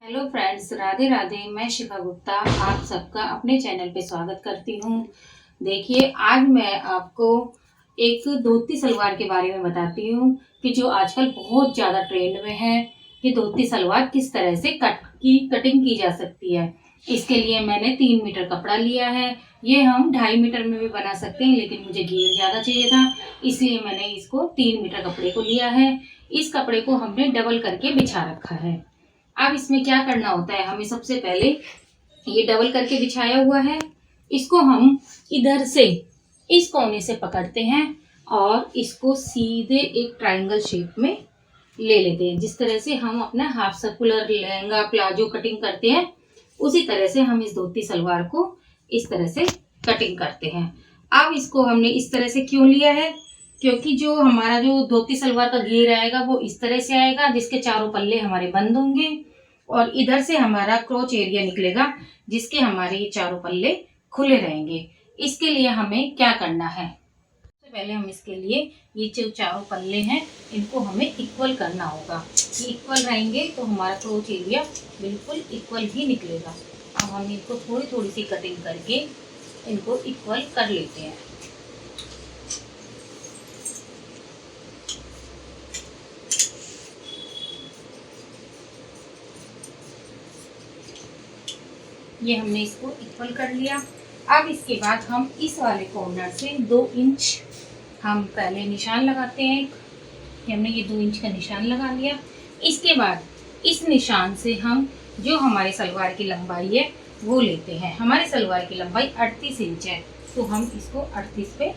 Hello friends, Radhe Radhe. मैं शिखा गुप्ता आप सबका अपने चैनल पे स्वागत करती हूँ। देखिए, आज मैं आपको एक धोती सलवार के बारे में बताती हूँ कि जो आजकल बहुत ज़्यादा ट्रेंड में है कि धोती सलवार किस तरह से कटिंग की जा सकती है। इसके लिए मैंने 3 मीटर कपड़ा लिया है। ये हम 2.5 मीटर में भी बना सकते हैं, लेकिन मुझे घेर ज़्यादा चाहिए था, इसलिए मैंने इसको 3 मीटर कपड़े को लिया है। इस कपड़े को हमने डबल करके बिछा रखा है। अब इसमें क्या करना होता है, हमें सबसे पहले ये डबल करके बिछाया हुआ है, इसको हम इधर से इस कोने से पकड़ते हैं और इसको सीधे एक ट्रायंगल शेप में ले लेते हैं। जिस तरह से हम अपना half circular lehenga palazzo cutting करते हैं, उसी तरह से हम इस धोती सलवार को इस तरह से कटिंग करते हैं। अब इसको हमने इस तरह से क्यों लिया है, क्योंकि जो हमारा जो धोती सलवार का घेर आएगा वो इस तरह से आएगा, जिसके चारों पल्ले हमारे बंद होंगे और इधर से हमारा क्रोच एरिया निकलेगा, जिसके हमारे ये चारों पल्ले खुले रहेंगे। इसके लिए हमें क्या करना है, सबसे पहले हम इसके लिए ये जो चारों पल्ले हैं इनको हमें इक्वल करना होगा। ये इक्वल रहेंगे तो हमारा क्रोच एरिया बिल्कुल इक्वल ही निकलेगा। अब हम इनको थोड़ी थोड़ी सी कटिंग करके इनको इक्वल कर लेते हैं। ये हमने इसको इक्वल कर लिया। अब इसके बाद हम इस वाले कॉर्नर से 2 इंच हम पहले निशान लगाते हैं। हमने ये 2 इंच का निशान लगा लिया। इसके बाद इस निशान से हम जो हमारे सलवार की लंबाई है वो लेते हैं। हमारे सलवार की लंबाई 38 इंच है, तो हम इसको 38 पे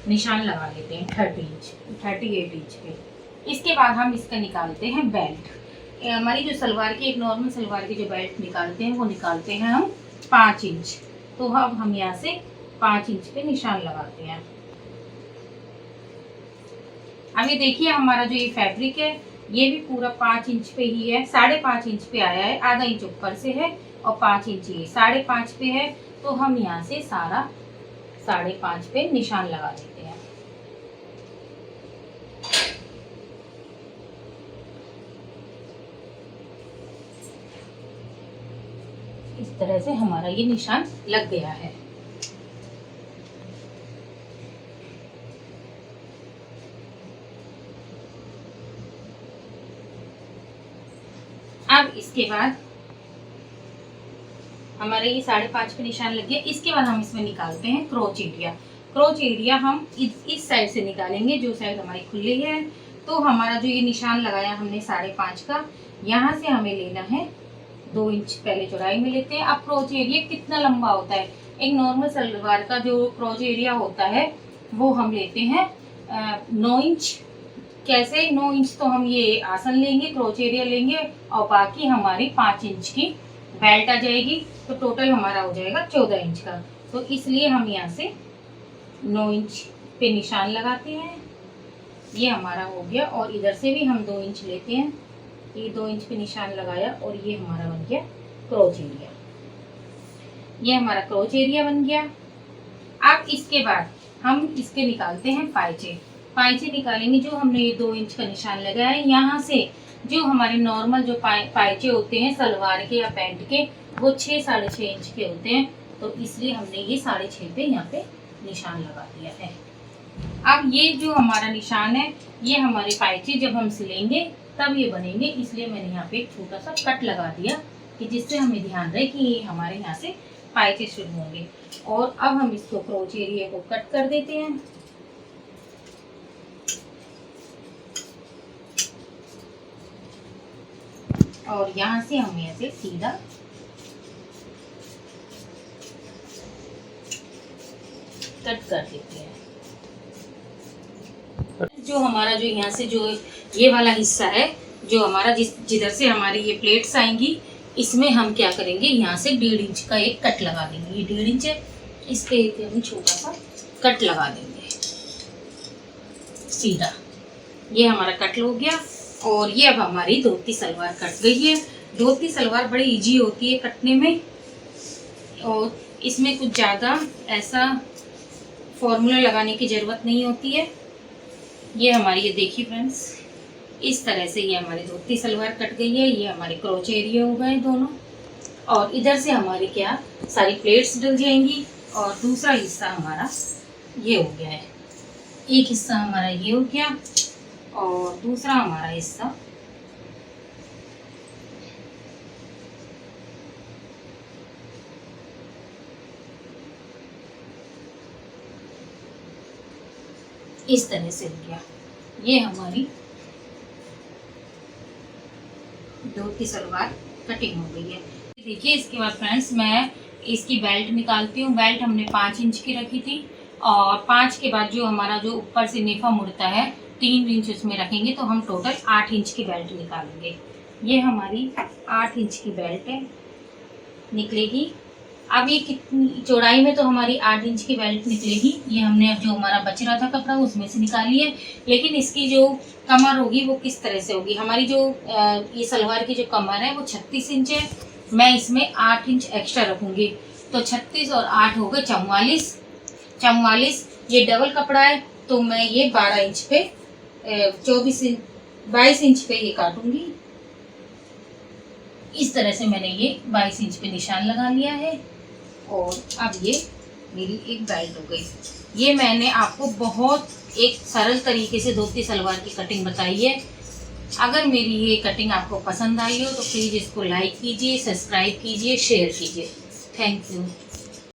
निशान लगा लेते हैं, 38 इंच पे। इसके बाद हम इसका निकालते हैं बेल्ट। हमारी जो सलवार की एक नॉर्मल सलवार की जो बेल्ट निकालते हैं वो निकालते हैं हम 5 इंच। तो अब हम यहाँ से 5 इंच पे निशान लगाते हैं। अब ये देखिए, हमारा जो ये फैब्रिक है ये भी पूरा 5 इंच पे ही है। 5.5 इंच पे आया है, आधा इंच ऊपर से है और 5 इंच ये 5.5 पे है। तो हम यहाँ से सारा 5.5 पे निशान लगा देते हैं। इस तरह से हमारा ये निशान लग गया है। अब इसके बाद हमारे ये 5.5 पे निशान लग गया। इसके बाद हम इसमें निकालते हैं क्रोच एरिया। क्रोच एरिया हम इस साइड से निकालेंगे, जो साइड हमारी खुली है। तो हमारा जो ये निशान लगाया हमने 5.5 का, यहाँ से हमें लेना है 2 इंच पहले चौड़ाई में लेते हैं। अब क्रोच एरिया कितना लंबा होता है, एक नॉर्मल सलवार का जो क्रोच एरिया होता है वो हम लेते हैं 9 इंच। कैसे 9 इंच, तो हम ये आसन लेंगे, क्रोच एरिया लेंगे और बाकी हमारी 5 इंच की बेल्ट आ जाएगी, तो टोटल हमारा हो जाएगा 14 इंच का। तो इसलिए हम यहाँ से 9 इंच पे निशान लगाते हैं। ये हमारा हो गया। और इधर से भी हम 2 इंच लेते हैं। ये 2 इंच पे निशान लगाया और ये हमारा बन गया क्रोच एरिया। ये हमारा क्रोच एरिया बन गया। अब इसके बाद हम इसके निकालते हैं पाइचे। पाइचे निकालेंगे, जो हमने ये 2 इंच का निशान लगाया है, यहाँ से जो हमारे नॉर्मल जो पाइचे होते हैं सलवार के या पैंट के, वो 6-6.5 इंच के होते हैं। तो इसलिए हमने ये 6.5 पे यहाँ पे निशान लगा दिया है। अब ये जो हमारा निशान है, ये हमारे पाइचे जब हम सिलेंगे तब ये बनेंगे, इसलिए मैंने यहाँ पे एक छोटा सा कट लगा दिया कि जिससे हमें ध्यान रहे कि ये हमारे यहाँ से पाइचे शुरू होंगे। और अब हम इसको क्रोच एरिया को कट कर देते हैं। और यहाँ से हम ऐसे सीधा कट कर देते हैं। जो हमारा जो यहाँ से जो ये वाला हिस्सा है, जो हमारा जिधर से हमारी ये प्लेट्स आएंगी, इसमें हम क्या करेंगे, यहाँ से 1.5 इंच का एक कट लगा देंगे। ये 1.5 इंच है, इस पे हम छोटा सा कट लगा देंगे सीधा। ये हमारा कट हो गया। और ये अब हमारी धोती सलवार कट गई है। धोती सलवार बड़ी इजी होती है कटने में, और इसमें कुछ ज़्यादा ऐसा फॉर्मूला लगाने की ज़रूरत नहीं होती है। ये हमारी, ये देखिए फ्रेंड्स, इस तरह से ये हमारी धोती सलवार कट गई है। ये हमारे क्रोच एरिया हो गए दोनों, और इधर से हमारी क्या सारी प्लेट्स डल जाएंगी। और दूसरा हिस्सा हमारा ये हो गया है, एक हिस्सा हमारा ये हो गया और दूसरा हमारा हिस्सा इस तरह से हो गया। ये हमारी धोती सलवार कटिंग हो गई है। देखिए इसके बाद फ्रेंड्स मैं इसकी बेल्ट निकालती हूँ। बेल्ट हमने 5 इंच की रखी थी और 5 के बाद जो हमारा जो ऊपर से नेफा मुड़ता है 3 इंच उसमें रखेंगे, तो हम टोटल 8 इंच की बेल्ट निकालेंगे। ये हमारी 8 इंच की बेल्ट है निकलेगी। अब ये कितनी चौड़ाई में तो हमारी 8 इंच की बेल्ट निकलेगी। ये हमने जो हमारा बच रहा था कपड़ा उसमें से निकाली है, लेकिन इसकी जो कमर होगी वो किस तरह से होगी। हमारी जो ये सलवार की जो कमर है वो 36 इंच है। मैं इसमें 8 इंच एक्स्ट्रा रखूँगी, तो 36 और 8 हो गए 44। ये डबल कपड़ा है तो मैं ये 12 इंच पे 22 इंच पे ये काटूँगी। इस तरह से मैंने ये 22 इंच पे निशान लगा लिया है और अब ये मेरी एक बेल्ट हो गई। ये मैंने आपको बहुत एक सरल तरीके से धोती सलवार की कटिंग बताई है। अगर मेरी ये कटिंग आपको पसंद आई हो तो प्लीज़ इसको लाइक कीजिए, सब्सक्राइब कीजिए, शेयर कीजिए। Thank you.